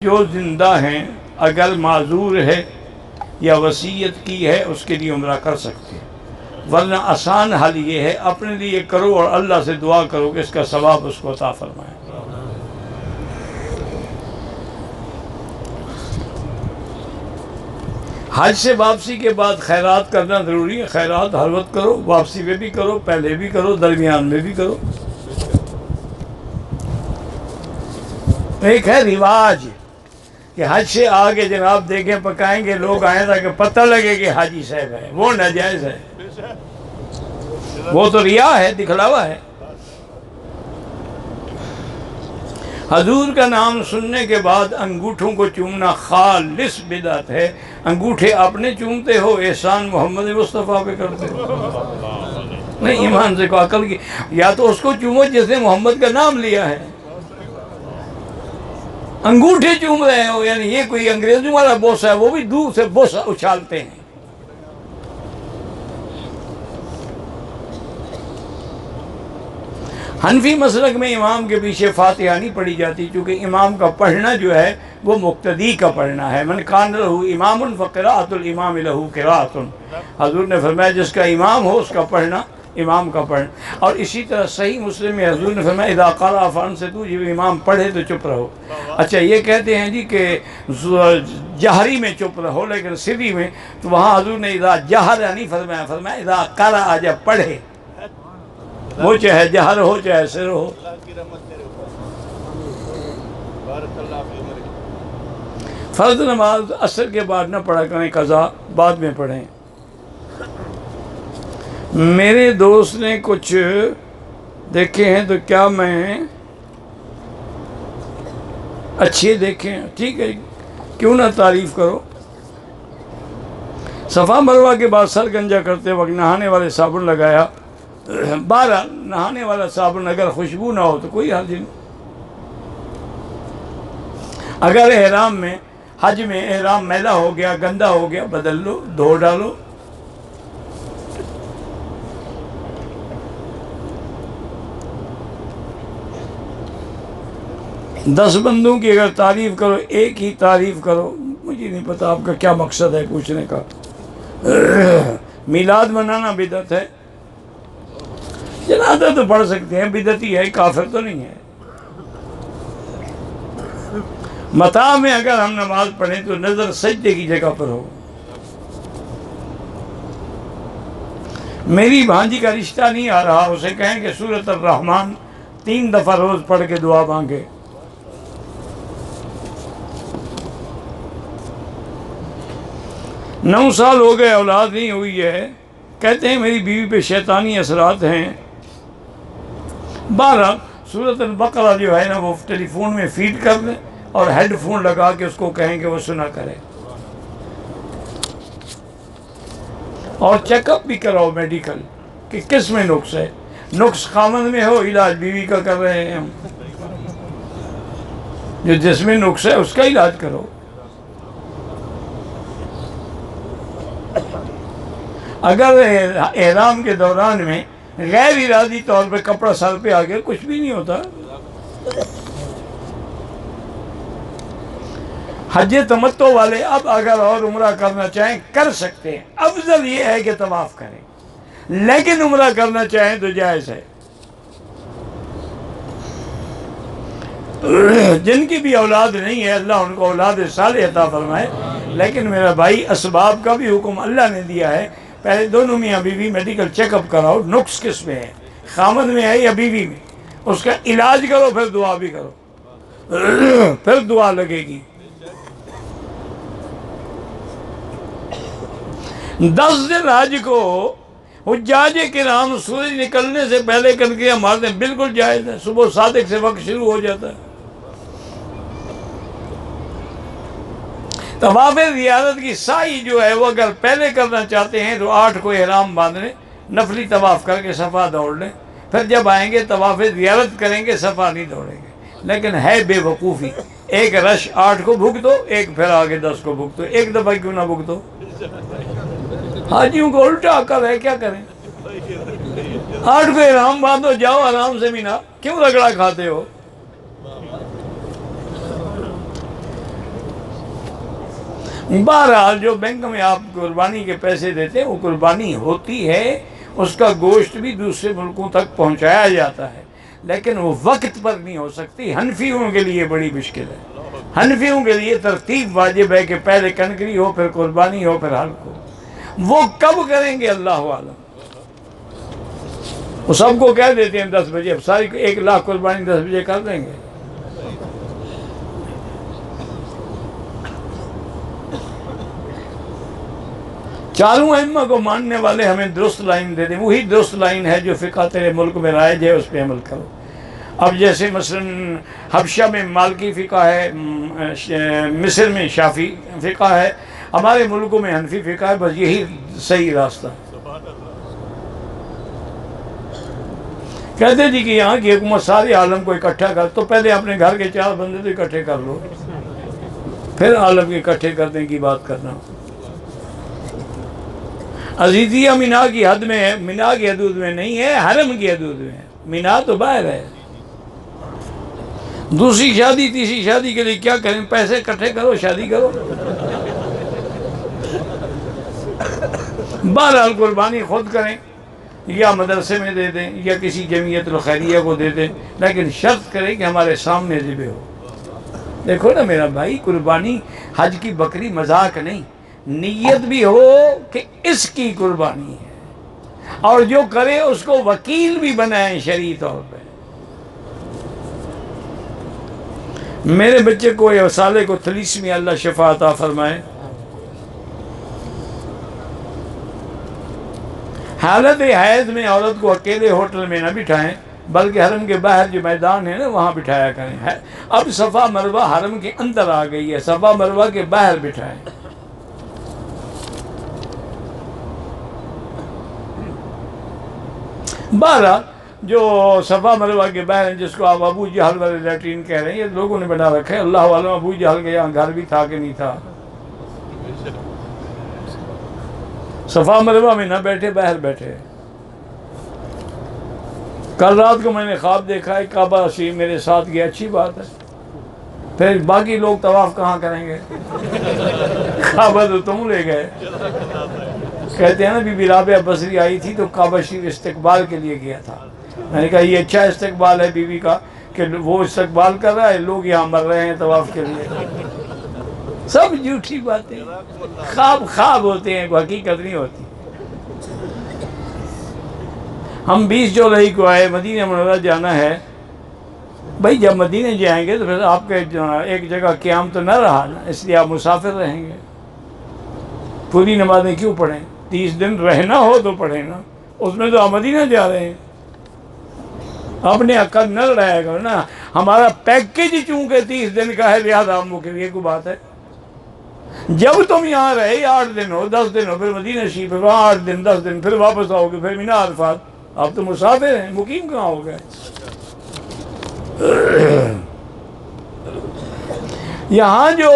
جو زندہ ہیں اگر معذور ہے یا وصیت کی ہے اس کے لیے عمرہ کر سکتے ہیں، ورنہ آسان حل یہ ہے اپنے لیے کرو اور اللہ سے دعا کرو کہ اس کا ثواب اس کو عطا فرمائے۔ حج سے واپسی کے بعد خیرات کرنا ضروری ہے۔ خیرات ہر وقت کرو، واپسی میں بھی کرو، پہلے بھی کرو، درمیان میں بھی کرو۔ ایک ہے رواج کہ حج سے آگے جناب دیکھیں پکائیں گے لوگ آئیں تاکہ پتہ لگے کہ حاجی صاحب ہے، وہ ناجائز ہے، وہ تو ریا ہے، دکھلاوا ہے۔ حضور کا نام سننے کے بعد انگوٹھوں کو چومنا خالص بدعت ہے۔ انگوٹھے اپنے چومتے ہو، احسان محمد مصطفیٰ پہ کرتے ہو؟ نہیں، ایمان سے کو عقل کی، یا تو اس کو چومو جس نے محمد کا نام لیا ہے۔ انگوٹھے چوم رہے ہو یعنی یہ کوئی انگریزوں والا بوسہ ہے، وہ بھی دور سے بوسہ اچھالتے ہیں۔ حنفی مسلک میں امام کے پیچھے فاتحہ نہیں پڑھی جاتی، چونکہ امام کا پڑھنا جو ہے وہ مقتدی کا پڑھنا ہے۔ من کان لہ امام فقراءۃ الامام لہ قراءۃ، حضور نے فرمایا جس کا امام ہو اس کا پڑھنا امام کا پڑھنا۔ اور اسی طرح صحیح مسلم میں حضور نے فرمایا اذا قرأ فانصتوا، جب امام پڑھے تو چپ رہو۔ اچھا یہ کہتے ہیں جی کہ جہری میں چپ رہو، لیکن سری میں تو وہاں حضور نے اذا جہر نہیں فرمایا، فرمایا اذا قرأ، جب پڑھے، وہ چاہے جہر ہو چاہے سر ہو۔ فرض نماز عصر کے بعد نہ پڑھا کریں، قضا بعد میں پڑھیں۔ میرے دوست نے کچھ دیکھے ہیں تو کیا میں اچھے دیکھیں؟ ٹھیک ہے، کیوں نہ تعریف کرو۔ صفا مروہ کے بعد سر گنجا کرتے وقت نہانے والے صابن لگایا، 12 نہانے والا صابن اگر خوشبو نہ ہو تو کوئی حرج نہیں۔ اگر احرام میں حج میں احرام میلا ہو گیا، گندا ہو گیا، بدل لو، دھو ڈالو۔ دس بندوں کی اگر تعریف کرو ایک ہی تعریف کرو، مجھے نہیں پتا آپ کا کیا مقصد ہے پوچھنے کا۔ میلاد منانا بدعت ہے، جنازہ تو پڑھ سکتے ہیں، بدعتی ہے، کافر تو نہیں ہے۔ متاع میں اگر ہم نماز پڑھیں تو نظر سجدے کی جگہ پر ہو۔ میری بھانجی کا رشتہ نہیں آ رہا، اسے کہیں کہ سورۃ الرحمن 3 دفعہ روز پڑھ کے دعا مانگے۔ 9 سال ہو گئے اولاد نہیں ہوئی ہے، کہتے ہیں میری بیوی پہ شیطانی اثرات ہیں۔ 12 سورۃ البقرہ جو ہے نا وہ ٹیلی فون میں فیڈ کر دیں اور ہیڈ فون لگا کے اس کو کہیں کہ وہ سنا کرے، اور چیک اپ بھی کراؤ میڈیکل کہ کس میں نقص ہے۔ نقص خامند میں ہو، علاج بیوی کا کر رہے ہیں ہم، جو جس میں نقص ہے اس کا علاج کرو۔ اگر احرام کے دوران میں غیر ارادی طور پہ کپڑا سر پہ آ گیا کچھ بھی نہیں ہوتا۔ حج تمتع والے اب اگر اور عمرہ کرنا چاہیں کر سکتے ہیں، افضل یہ ہے کہ طواف کریں، لیکن عمرہ کرنا چاہیں تو جائز ہے۔ جن کی بھی اولاد نہیں ہے اللہ ان کو اولاد صالح عطا فرمائے، لیکن میرا بھائی اسباب کا بھی حکم اللہ نے دیا ہے۔ پہلے دونوں میاں بیوی میڈیکل چیک اپ کراؤ، نقص کس میں ہے، خامد میں ہے یا بیوی میں، اس کا علاج کرو، پھر دعا بھی کرو، پھر دعا لگے گی۔ 10 دن حج کو حجاج کرام سورج نکلنے سے پہلے کنکریاں مارتے ہیں، بالکل جائز ہے، صبح صادق سے وقت شروع ہو جاتا ہے۔ طواف زیارت کی سعی جو ہے وہ اگر پہلے کرنا چاہتے ہیں تو 8 کو احرام باندھ لیں، نفلی طواف کر کے صفا دوڑ لیں، پھر جب آئیں گے طواف زیارت کریں گے، صفا نہیں دوڑیں گے۔ لیکن ہے بے وقوفی، ایک رش 8 کو بھگ دو، ایک پھر آگے 10 کو بھگ دو، ایک دفعہ کیوں نہ بھگ دو؟ حاجیوں کو الٹا عقل ہے، کیا کریں؟ 8 کو احرام باندھو، جاؤ آرام سے مینا، کیوں رگڑا کھاتے ہو؟ بہرحال جو بینک میں آپ قربانی کے پیسے دیتے ہیں وہ قربانی ہوتی ہے، اس کا گوشت بھی دوسرے ملکوں تک پہنچایا جاتا ہے، لیکن وہ وقت پر نہیں ہو سکتی۔ حنفیوں کے لیے بڑی مشکل ہے، حنفیوں کے لیے ترتیب واجب ہے کہ پہلے کنکری ہو، پھر قربانی ہو، پھر حلق ہو۔ وہ کب کریں گے اللہ عالم۔ وہ سب کو کہہ دیتے ہیں 10 بجے، اب ساری 1,00,000 قربانی 10 بجے کر دیں گے۔ چاروں ائمہ کو ماننے والے ہمیں درست لائن دے دیں، وہی درست لائن ہے جو فقہ تیرے ملک میں رائج ہے، اس پہ عمل کرو۔ اب جیسے مثلا حبشہ میں مالکی فقہ ہے، مصر میں شافعی فقہ ہے، ہمارے ملکوں میں حنفی فقہ ہے، بس یہی صحیح راستہ ہے۔ کہتے جی کہ یہاں کی حکومت سارے عالم کو اکٹھا کر، تو پہلے اپنے گھر کے 4 بندے تو اکٹھے کر لو، پھر عالم کے اکٹھے کرنے کی بات کرنا۔ عزیزیہ مینا کی حد میں ہے، مینا کی حدود میں نہیں ہے، حرم کی حدود میں ہے، مینا تو باہر ہے۔ دوسری شادی تیسری شادی کے لیے کیا کریں، پیسے اکٹھے کرو، شادی کرو۔ بہرحال قربانی خود کریں یا مدرسے میں دے دیں یا کسی جمعیت الخیریہ کو دے دیں، لیکن شرط کریں کہ ہمارے سامنے ذبح ہو۔ دیکھو نا میرا بھائی، قربانی حج کی بکری مذاق نہیں، نیت بھی ہو کہ اس کی قربانی ہے، اور جو کرے اس کو وکیل بھی بنائیں شرعی طور پہ۔ میرے بچے کو یا سالے کو تلیسمی اللہ شفا عطا فرمائے، حالت حیض میں عورت کو اکیلے ہوٹل میں نہ بٹھائیں، بلکہ حرم کے باہر جو میدان ہے نا وہاں بٹھایا کریں۔ اب صفا مروہ حرم کے اندر آ گئی ہے، صفا مروہ کے باہر بٹھائیں۔ بہرحال جو صفا مروہ کے باہر ہیں، جس کو آپ ابو جہل والے لیٹرین کہہ رہے ہیں، یہ لوگوں نے بنا رکھے، اللہ عالم ابو جہل کے یہاں گھر بھی تھا کہ نہیں تھا۔ صفا مروہ میں نہ بیٹھے، باہر بیٹھے۔ کل رات کو میں نے خواب دیکھا ہے کعبہ شریف میرے ساتھ گیا، اچھی بات ہے، پھر باقی لوگ طواف کہاں کریں گے؟ کعبہ تو تم لے گئے۔ کہتے ہیں نا بی بی رابعہ بصری آئی تھی تو کعبہ شریف استقبال کے لیے گیا تھا، میں نے کہا یہ اچھا استقبال ہے بیوی کا کہ وہ استقبال کر رہا ہے، لوگ یہاں مر رہے ہیں طواف کے لیے۔ سب جھوٹی باتیں، خواب ہوتے ہیں، کوئی حقیقت نہیں ہوتی۔ ہم 20 جولائی کو آئے، مدینہ منورہ جانا ہے۔ بھائی جب مدینہ جائیں گے تو پھر آپ کے ایک جگہ قیام تو نہ رہا نا، اس لیے آپ مسافر رہیں گے۔ پوری نمازیں کیوں پڑھیں؟ 30 دن رہنا ہو تو پڑھیں نا، اس میں تو آپ مدینہ جا رہے ہیں۔ اپنے عقل نہ لڑایا کرو نا، ہمارا پیکیج چونکہ 30 دن کا ہے، لہٰذا ہم وہ کہ یہ کوئی بات ہے۔ جب تم یہاں رہے 8 دن ہو 10 دن ہو، پھر مدینہ شریف، پھر وہاں 8 دن 10 دن، پھر واپس آؤ گے، پھر مینا عرفات، آپ تو مسافر ہیں، مقیم کہاں ہو گئے؟ یہاں جو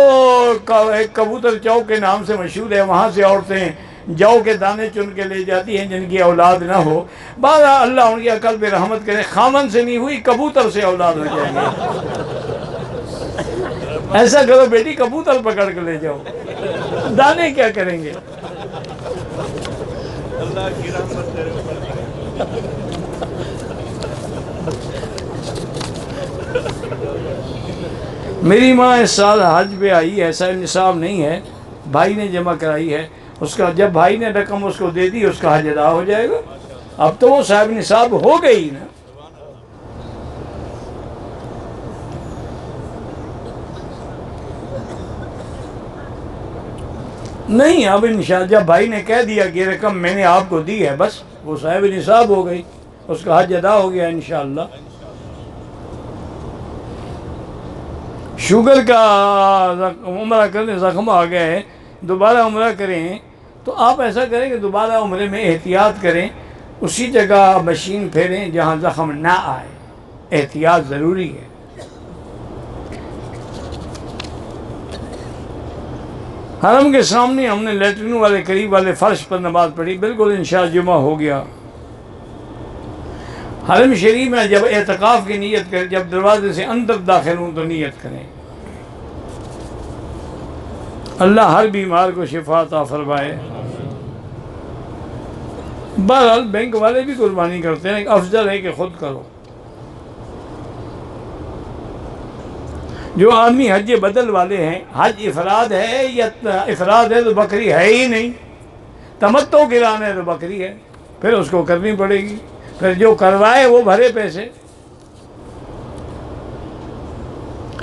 ایک کبوتر چوک کے نام سے مشہور ہے، وہاں سے عورتیں جو کے دانے چن کے لے جاتی ہیں جن کی اولاد نہ ہو۔ بارہ اللہ ان کی عقل پہ رحمت کرے، خامن سے نہیں ہوئی کبوتر سے اولاد ہو جائے گی۔ ایسا کرو بیٹی، کبوتر پکڑ کے لے جاؤ، دانے کیا کریں گے؟ اللہ کی رحمت تیرے اوپر۔ میری ماں اس سال حج پہ آئی، ایسا نصاب نہیں ہے، بھائی نے جمع کرائی ہے، اس کا جب بھائی نے رقم اس کو دے دی اس کا حج ادا ہو جائے گا۔ اب تو وہ صاحب نصاب ہو گئی نا۔ نہیں اب انشاءاللہ جب بھائی نے کہہ دیا کہ یہ رقم میں نے آپ کو دی ہے، بس وہ صاحب نصاب ہو گئی، اس کا حج ادا ہو گیا انشاءاللہ۔ شوگر کا عمرہ کرنے زخم آ گئے، دوبارہ عمرہ کریں تو آپ ایسا کریں کہ دوبارہ عمرے میں احتیاط کریں، اسی جگہ مشین پھیریں جہاں زخم نہ آئے، احتیاط ضروری ہے۔ حرم کے سامنے ہم نے لیٹرینوں والے قریب والے فرش پر نماز پڑھی، بالکل انشاء جمعہ ہو گیا۔ حرم شریف میں جب اعتکاف کی نیت کریں، جب دروازے سے اندر داخل ہوں تو نیت کریں۔ اللہ ہر بیمار کو شفا عطا فرمائے۔ بہرحال بینک والے بھی قربانی کرتے ہیں، افضل ہے کہ خود کرو۔ جو آدمی حج بدل والے ہیں، حج افراد ہے یا افراد ہے تو بکری ہے ہی نہیں، تمتع گرانا ہے تو بکری ہے، پھر اس کو کرنی پڑے گی، پھر جو کروائے وہ بھرے پیسے۔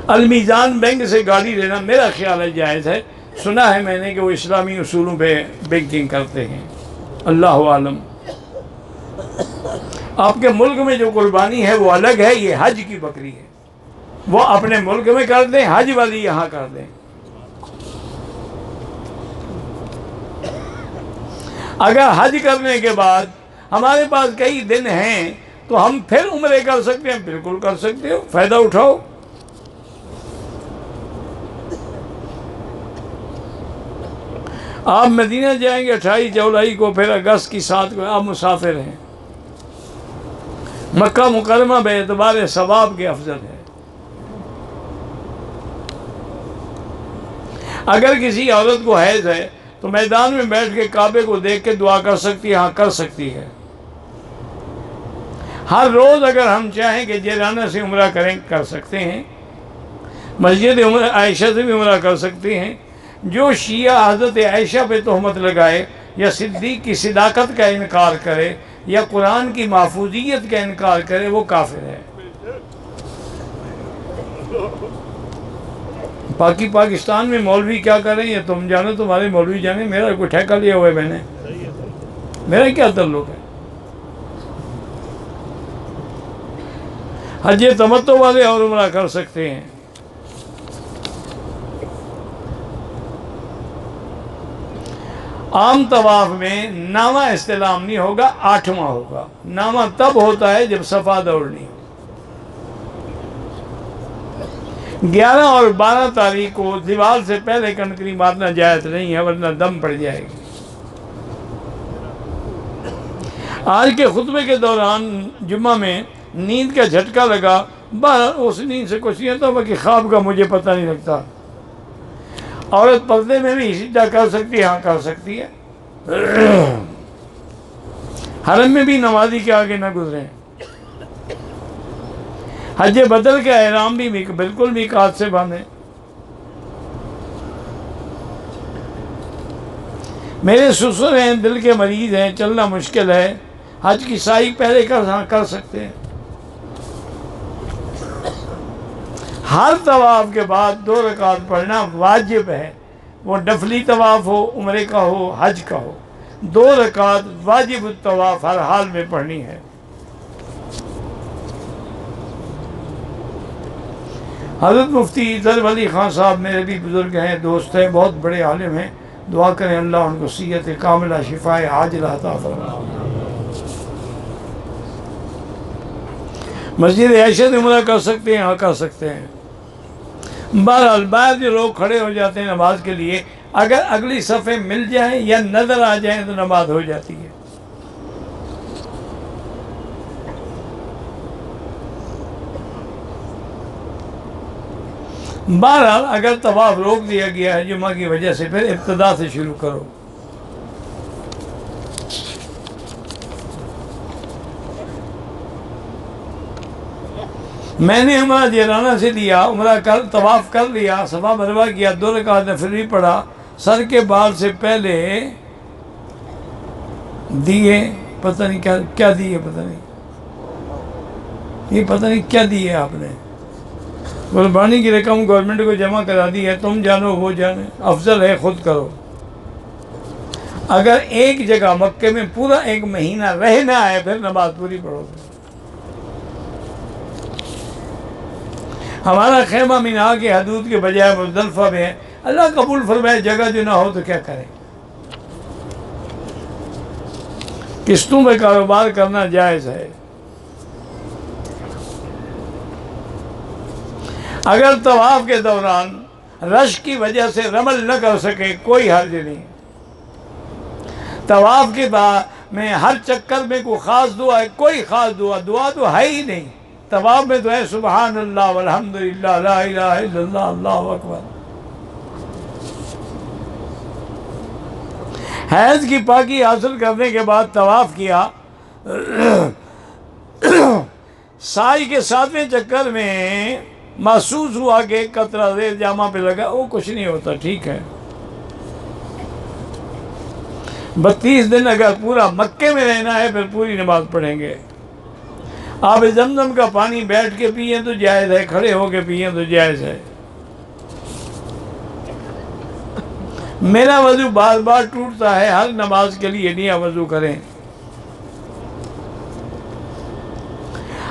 المیزان بینک سے گاڑی لینا میرا خیال ہے جائز ہے، سنا ہے میں نے کہ وہ اسلامی اصولوں پہ بینکنگ کرتے ہیں، اللہ عالم۔ آپ کے ملک میں جو قربانی ہے وہ الگ ہے، یہ حج کی بکری ہے، وہ اپنے ملک میں کر دیں، حج والی یہاں کر دیں۔ اگر حج کرنے کے بعد ہمارے پاس کئی دن ہیں تو ہم پھر عمرے کر سکتے ہیں، بالکل کر سکتے ہو، فائدہ اٹھاؤ۔ آپ مدینہ جائیں گے 28 جولائی کو، پھر اگست کی 7 کو آپ مسافر ہیں۔ مکہ مکرمہ بے اعتبار ثواب کے افضل ہے۔ اگر کسی عورت کو حیض ہے تو میدان میں بیٹھ کے کعبے کو دیکھ کے دعا کر سکتی ہے، ہاں کر سکتی ہے۔ ہر روز اگر ہم چاہیں کہ جیرانہ سے عمرہ کریں، کر سکتے ہیں۔ مسجد عائشہ سے بھی عمرہ کر سکتے ہیں۔ جو شیعہ حضرت عائشہ پہ تہمت لگائے یا صدیق کی صداقت کا انکار کرے یا قرآن کی محفوظیت کا انکار کرے وہ کافر ہے۔ پاکستان میں مولوی کیا کریں یہ تم جانو، تمہارے مولوی جانے، میرا کوئی ٹھیکہ لیا ہوا ہے میں نے، میرا کیا تعلق ہے؟ حج تمتع والے اور عمرہ کر سکتے ہیں۔ عام طواف میں نامہ استلام نہیں ہوگا، 8واں ہوگا۔ نامہ تب ہوتا ہے جب صفا دوڑنی ہو۔ 11 اور 12 تاریخ کو دیوار سے پہلے کنکری مارنا جائز نہیں ہے، ورنہ دم پڑ جائے گی۔ آج کے خطبے کے دوران جمعہ میں نیند کا جھٹکا لگا، اس نیند سے کچھ نہیں ہوتا، باقی خواب کا مجھے پتہ نہیں لگتا۔ عورت پردے میں بھی سجدہ کر سکتی ہے، ہاں کر سکتی ہے۔ حرم میں بھی نمازی کے آگے نہ گزریں۔ حج بدل کا احرام بھی بالکل میقات سے باندھیں۔ میرے سسر ہیں، دل کے مریض ہیں، چلنا مشکل ہے، حج کی سائی پہلے کر سکتے ہیں۔ ہر طواف کے بعد 2 رکعت پڑھنا واجب ہے، وہ نفلی طواف ہو، عمرے کا ہو، حج کا ہو، 2 رکعت واجب الطواف ہر حال میں پڑھنی ہے۔ حضرت مفتی ظفر علی خان صاحب میرے بھی بزرگ ہیں، دوست ہیں، بہت بڑے عالم ہیں، دعا کریں اللہ ان کو صحت کاملہ، شفاء عاجلہ عطا فرمائے۔ مسجد عائشہ سے عمرہ کر سکتے ہیں، ہاں کر سکتے ہیں۔ بہرحال باہر جو لوگ کھڑے ہو جاتے ہیں نماز کے لیے، اگر اگلی صفیں مل جائیں یا نظر آ جائیں تو نماز ہو جاتی ہے۔ بہرحال اگر طواف روک دیا گیا ہے جمعہ کی وجہ سے، پھر ابتدا سے شروع کرو۔ میں نے عمرہ جیرانہ سے لیا، عمرہ طواف کر لیا، صفا مروا کیا، 2 رکعت نفلی پڑھا، سر کے بال سے پہلے دیے، پتہ نہیں کیا دیے، پتہ نہیں یہ پتہ نہیں کیا دیے آپ نے، قربانی کی رقم گورنمنٹ کو جمع کرا دی ہے، تم جانو وہ جانے، افضل ہے خود کرو۔ اگر ایک جگہ مکے میں پورا 1 مہینہ رہنا ہے پھر نماز پوری پڑھو گے۔ ہمارا خیمہ مینا کے حدود کے بجائے مزدلفہ میں ہے، اللہ قبول فرمائے، جگہ جو نہ ہو تو کیا کریں۔ قسطوں میں کاروبار کرنا جائز ہے۔ اگر طواف کے دوران رش کی وجہ سے رمل نہ کر سکے کوئی حرج نہیں۔ طواف کے بعد میں ہر چکر میں کوئی خاص دعا ہے، کوئی خاص دعا تو ہے ہی نہیں۔ طواف میں تو ہے سبحان اللہ والحمدللہ لا الہ الا اللہ، اللہ اکبر۔ حیض کی پاکی حاصل کرنے کے بعد طواف کیا، سائی کے 7ویں چکر میں محسوس ہوا کہ ایک قطرہ ریت جامہ پہ لگا، وہ کچھ نہیں ہوتا، ٹھیک ہے۔ 32 دن اگر پورا مکے میں رہنا ہے پھر پوری نماز پڑھیں گے۔ آب زمزم کا پانی بیٹھ کے پئیں تو جائز ہے، کھڑے ہو کے پئیں تو جائز ہے۔ میرا وضو بار بار ٹوٹتا ہے، ہر نماز کے لیے نیا وضو کریں۔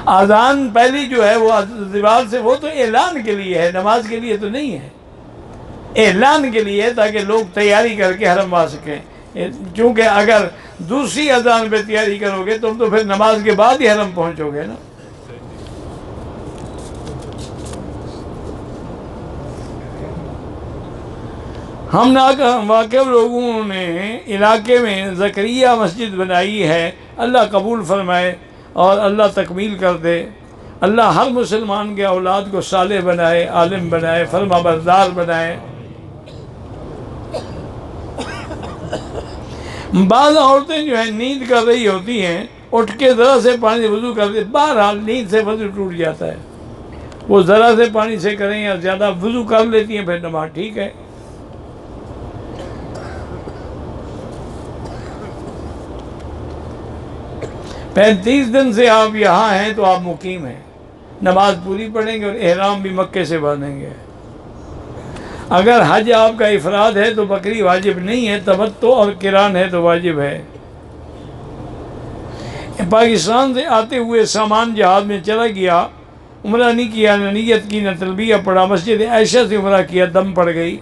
اذان پہلی جو ہے وہ دیوار سے، وہ تو اعلان کے لیے ہے، نماز کے لیے تو نہیں ہے، اعلان کے لیے تاکہ لوگ تیاری کر کے حرم آ سکیں۔ چونکہ اگر دوسری اذان پہ تیاری کرو گے تم تو پھر نماز کے بعد ہی حرم پہنچو گے نا۔ ہم واقف لوگوں نے علاقے میں زکریہ مسجد بنائی ہے، اللہ قبول فرمائے اور اللہ تکمیل کر دے۔ اللہ ہر مسلمان کے اولاد کو صالح بنائے، عالم بنائے، فرما بردار بنائے۔ بعض عورتیں جو ہیں نیند کر رہی ہوتی ہیں، اٹھ کے ذرا سے پانی سے وضو کر دے، بہرحال نیند سے وضو ٹوٹ جاتا ہے، وہ ذرا سے پانی سے کریں یا زیادہ وضو کر لیتی ہیں، پھر نماز ٹھیک ہے۔ پینتیس دن سے آپ یہاں ہیں تو آپ مقیم ہیں، نماز پوری پڑھیں گے اور احرام بھی مکے سے باندھیں گے۔ اگر حج آپ کا افراد ہے تو بکری واجب نہیں ہے، تمتع اور قران ہے تو واجب ہے۔ پاکستان سے آتے ہوئے سامان جہاز میں چلا گیا، عمرہ نہیں کیا، نہ نیت کی، نہ تلبیہ پڑھا، مسجد عائشہ سے عمرہ کیا، دم پڑ گئی۔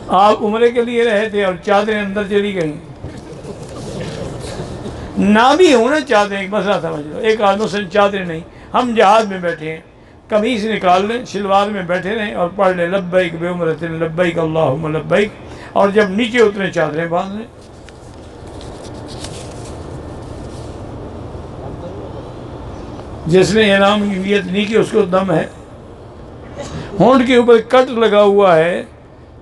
آپ عمرے کے لیے رہے تھے اور چادریں اندر چلی گئیں، نہ بھی ہونا چادریں، ایک مسئلہ سمجھ لو، ایک آدمی سے چادریں نہیں، ہم جہاز میں بیٹھے ہیں، قمیص نکال لیں، شلوار میں بیٹھے رہیں اور پڑھ لیں لبیک بعمرۃ لبیک اللہم لبیک، اور جب نیچے اترے چادریں باندھ لیں۔ جس نے احرام کی نیت نہیں کی اس کو دم ہے۔ ہونٹ کے اوپر کٹ لگا ہوا ہے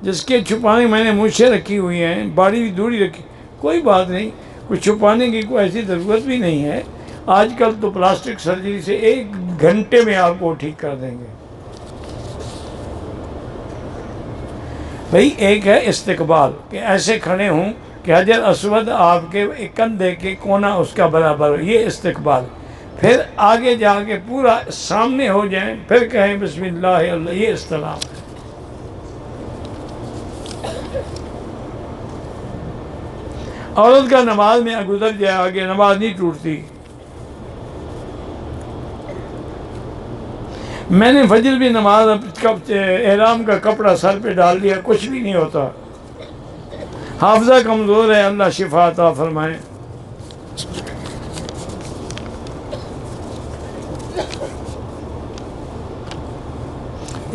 جس کے چھپانے، میں نے مونچھیں رکھی ہوئی ہیں، باڑی دوڑی رکھی، کوئی بات نہیں، کچھ چھپانے کی کوئی ایسی ضرورت بھی نہیں ہے۔ آج کل تو پلاسٹک سرجری سے 1 گھنٹے میں آپ کو ٹھیک کر دیں گے۔ بھئی ایک ہے استقبال، کہ ایسے کھڑے ہوں کہ حجر اسود آپ کے کندھے کے کونا اس کا برابر ہو، یہ استقبال۔ پھر آگے جا کے پورا سامنے ہو جائیں، پھر کہیں بسم اللہ اللہ، یہ استلام ہے۔ عورت کا نماز میں گزر جائے آگے، نماز نہیں ٹوٹتی۔ میں نے فجر بھی نماز احرام کا کپڑا سر پہ ڈال دیا، کچھ بھی نہیں ہوتا۔ حافظہ کمزور ہے، اللہ شفا عطا فرمائے۔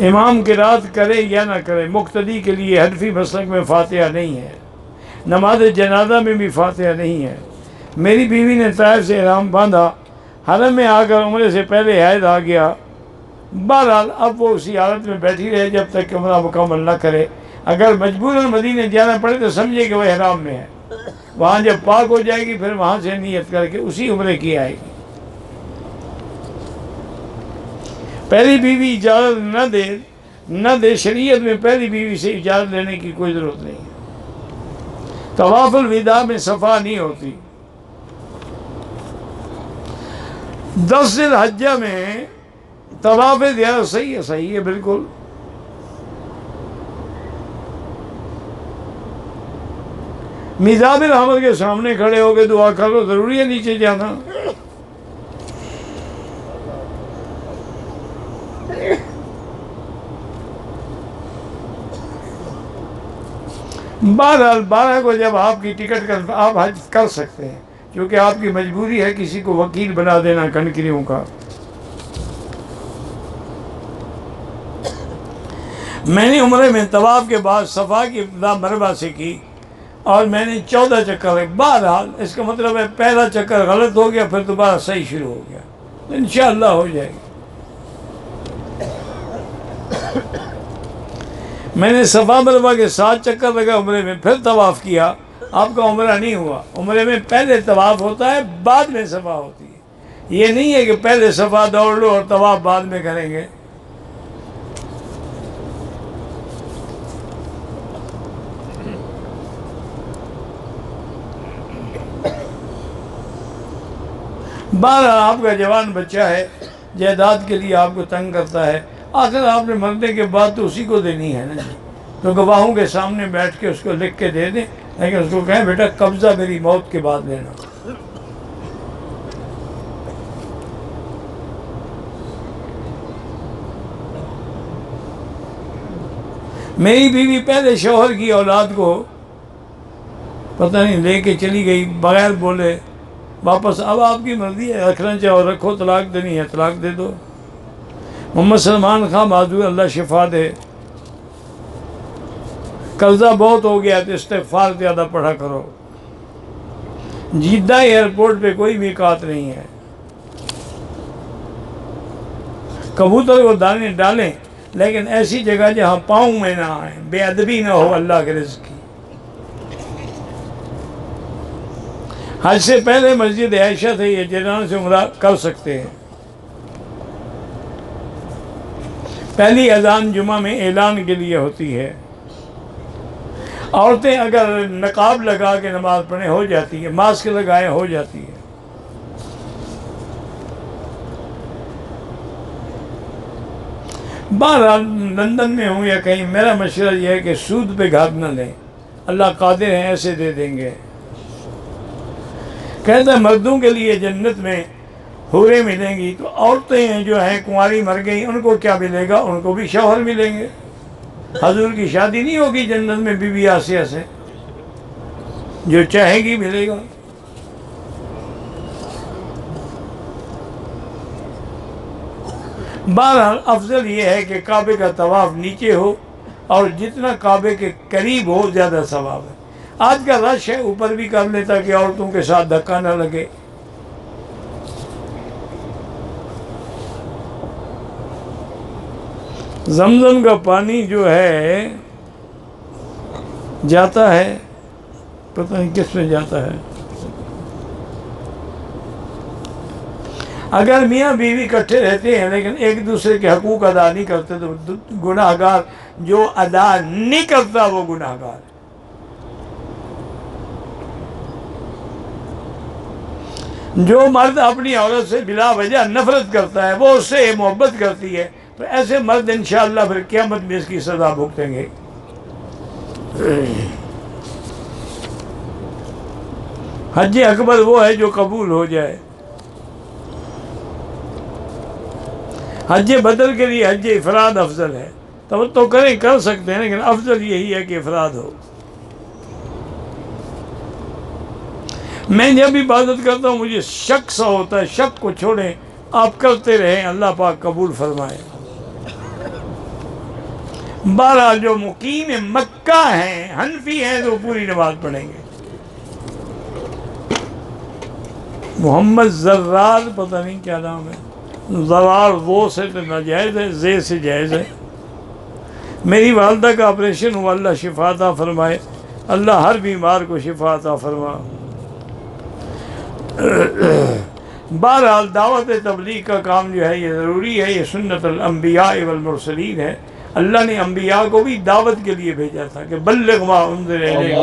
امام قرات کرے یا نہ کرے، مقتدی کے لیے حنفی مسلک میں فاتحہ نہیں ہے، نماز جنازہ میں بھی فاتحہ نہیں ہے۔ میری بیوی نے طائف سے احرام باندھا، حرم میں آ کر عمرے سے پہلے حیض آ گیا، بہرحال اب وہ اسی حالت میں بیٹھی رہے جب تک کہ عمرہ مکمل نہ کرے۔ اگر مجبوراً مدینے جانا پڑے تو سمجھے کہ وہ احرام میں ہے، وہاں جب پاک ہو جائے گی پھر وہاں سے نیت کر کے اسی عمرے کی آئے گی۔ پہلی بیوی اجازت نہ دے، شریعت میں پہلی بیوی سے اجازت لینے کی کوئی ضرورت نہیں ہے۔ طواف الوداع میں صفا نہیں ہوتی۔ 10 ذی الحجہ میں طواف زیارت صحیح ہے بالکل۔ میزاب الرحمت کے سامنے کھڑے ہو کے دعا کر لو، ضروری ہے نیچے جانا؟ بہرحال 12 کو جب آپ کی ٹکٹ کر آپ حج کر سکتے ہیں، کیونکہ آپ کی مجبوری ہے کسی کو وکیل بنا دینا کنکریوں کا۔ میں نے عمرے میں طواف کے بعد صفا کی ابتدا مربع سے کی اور میں نے 14 چکر، بہرحال اس کا مطلب ہے پہلا چکر غلط ہو گیا، پھر دوبارہ صحیح شروع ہو گیا، انشاءاللہ ہو جائے گی۔ میں نے صفا مروا کے 7 چکر لگا عمرے میں، پھر طواف کیا آپ کا عمرہ نہیں ہوا. عمرے میں پہلے طواف ہوتا ہے، بعد میں صفا ہوتی ہے. یہ نہیں ہے کہ پہلے صفا دوڑ لو اور طواف بعد میں کریں گے. بارہ آپ کا جوان بچہ ہے، جائیداد کے لیے آپ کو تنگ کرتا ہے، آخر آپ نے مرنے کے بعد تو اسی کو دینی ہے نا. تو گواہوں کے سامنے بیٹھ کے اس کو لکھ کے دے دیں، لیکن اس کو کہیں بیٹا قبضہ میری موت کے بعد لینا. میری بیوی پہلے شوہر کی اولاد کو پتہ نہیں لے کے چلی گئی بغیر بولے واپس. اب آپ کی مرضی ہے، رکھنا چاہو رکھو، طلاق دینی ہے طلاق دے دو. محمد سلمان خان معذور، اللہ شفا دے، قرضہ بہت ہو گیا تو استغفار زیادہ پڑھا کرو. جدہ ایئرپورٹ پہ کوئی میقات نہیں ہے. کبوتر کو دانے ڈالیں لیکن ایسی جگہ جہاں پاؤں میں نہ آئیں، بے ادبی نہ ہو اللہ کے رزق کی. حج سے پہلے مسجد عائشہ سے یہ جنان سے عمرہ کر سکتے ہیں. پہلی اذان جمعہ میں اعلان کے لیے ہوتی ہے. عورتیں اگر نقاب لگا کے نماز پڑھیں ہو جاتی ہے، ماسک لگائے ہو جاتی ہے. بہرحال لندن میں ہوں یا کہیں، میرا مشورہ یہ ہے کہ سود پہ گھات نہ لیں، اللہ قادر ہیں ایسے دے دیں گے. کہتا ہے مردوں کے لیے جنت میں حوریں ملیں گی، تو عورتیں جو ہیں کنواری مر گئیں ان کو کیا ملے گا؟ ان کو بھی شوہر ملیں گے. حضور کی شادی نہیں ہوگی جنت میں بی بی آسیہ سے؟ جو چاہے گی ملے گا. بہرحال افضل یہ ہے کہ کعبے کا طواف نیچے ہو اور جتنا کعبے کے قریب ہو زیادہ ثواب ہے. آج کا رش ہے اوپر بھی کر لے تاکہ عورتوں کے ساتھ دھکا نہ لگے. زمزم کا پانی جو ہے جاتا ہے، پتہ نہیں کس میں جاتا ہے. اگر میاں بیوی اکٹھے رہتے ہیں لیکن ایک دوسرے کے حقوق ادا نہیں کرتے تو گناہ گار، جو ادا نہیں کرتا وہ گناہ گار. جو مرد اپنی عورت سے بلا وجہ نفرت کرتا ہے، وہ اس سے محبت کرتی ہے، تو ایسے مرد انشاءاللہ پھر قیامت میں اس کی سزا بھگتیں گے. حج اکبر وہ ہے جو قبول ہو جائے. حج بدل کے لیے حج افراد افضل ہے. توجہ کریں، کر سکتے ہیں لیکن افضل یہی ہے کہ افراد ہو. میں جب عبادت کرتا ہوں مجھے شک سا ہوتا ہے، شک کو چھوڑیں، آپ کرتے رہیں، اللہ پاک قبول فرمائے. بہرحال جو مقیم مکہ ہیں، حنفی ہیں، تو پوری نماز پڑھیں گے. محمد زرار پتہ نہیں کیا نام ہے، زرار وہ سے تو ناجائز ہے، زے سے جائز ہے. میری والدہ کا آپریشن ہوا، اللہ شفا عطا فرمائے، اللہ ہر بیمار کو شفا عطا فرما. بہرحال دعوت تبلیغ کا کام جو ہے یہ ضروری ہے، یہ سنت الانبیاء والمرسلین ہے. اللہ نے انبیاء کو بھی دعوت کے لیے بھیجا تھا کہ بلغ ما انزل الیک.